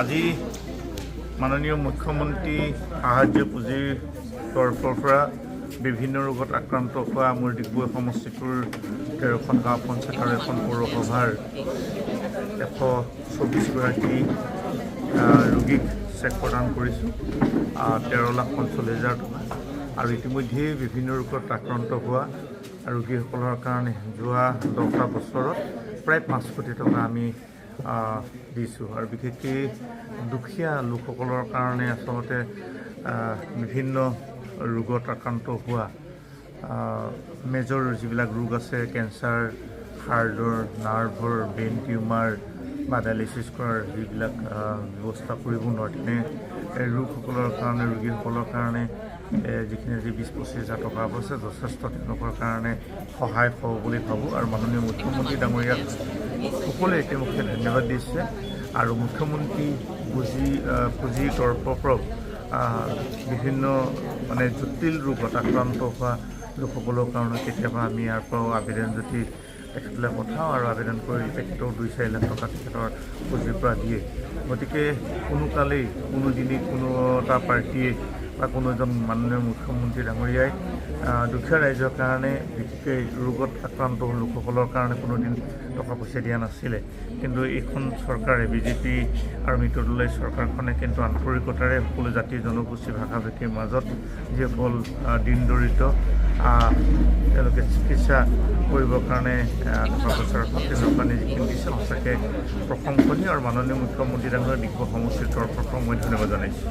আজি মাননীয় মুখ্যমন্ত্ৰী সাহায্য পুঁজিৰ তৰফৰ পৰা বিভিন্ন ৰোগত আক্ৰান্ত হোৱা মোৰ ডিগবৈ সমষ্টিটোৰ 13খন গাঁও পঞ্চায়ত আৰু এখন পৌৰসভাৰ 124গৰাকী ৰোগীক চেক প্ৰদান কৰিছোঁ 13,45,000 টকা। আৰু ইতিমধ্যে বিভিন্ন ৰোগত আক্ৰান্ত হোৱা ৰোগীসকলৰ কাৰণে যোৱা 10টা বছৰত প্ৰায় 5 কোটি টকা আমি দিছোঁ। আৰু বিশেষকৈ দুখীয়া লোকসকলৰ কাৰণে আচলতে বিভিন্ন ৰোগত আক্ৰান্ত হোৱা মেজৰ যিবিলাক ৰোগ আছে, কেঞ্চাৰ, হাৰ্টৰ, নাৰ্ভৰ, ব্ৰেইন টিউমাৰ বা ডায়েলিচিছ কৰাৰ যিবিলাক ব্যৱস্থা কৰিব নোৱাৰে তেনে ৰোগসকলৰ কাৰণে ৰোগীসকলৰ কাৰণে যিখিনি আজি 20-25,000 টকা অৱশ্যে যথেষ্ট তেওঁলোকৰ কাৰণে সহায় হ'ব বুলি ভাবোঁ। আৰু মাননীয় মুখ্যমন্ত্ৰী ডাঙৰীয়াক সকলোৱে একেমুখে ধন্যবাদ দিছে। আৰু মুখ্যমন্ত্ৰী পুঁজিৰ তৰফৰ পৰাও বিভিন্ন জটিল ৰোগত আক্ৰান্ত হোৱা লোকসকলৰ কাৰণে কেতিয়াবা আমি ইয়াৰ পৰাও আবেদন যদি তেখেতলৈ পঠাওঁ আৰু আবেদন কৰি তেখেতক 2-4 লাখ টকা তেখেতৰ পুঁজিৰ পৰা দিয়ে। গতিকে কোনোকালেই কোনোদিনেই কোনো এটা পাৰ্টীয়ে বা কোনো এজন মাননীয় মুখ্যমন্ত্ৰী ডাঙৰীয়াই দুখীয়া ৰাইজৰ কাৰণে বিশেষকৈ ৰোগত আক্ৰান্ত লোকসকলৰ কাৰণে কোনোদিন টকা পইচা দিয়া নাছিলে। কিন্তু এইখন চৰকাৰে বিজেপি আৰু মিত্ৰদলীয় চৰকাৰখনে কিন্তু আন্তৰিকতাৰে সকলো জাতি জনগোষ্ঠী ভাষা ভাষীৰ মাজত যিসকল দিন দৰিদ্ৰ তেওঁলোকে চিকিৎসা কৰিবৰ কাৰণে টকা পইচাৰ তেওঁলোকৰ যিখিনি দিছে সঁচাকৈ প্ৰশংসনীয়। আৰু মাননীয় মুখ্যমন্ত্ৰী ডাঙৰীয়া ডিগবৈ সমষ্টিৰ তৰফৰ পৰা মই ধন্যবাদ জনাইছোঁ।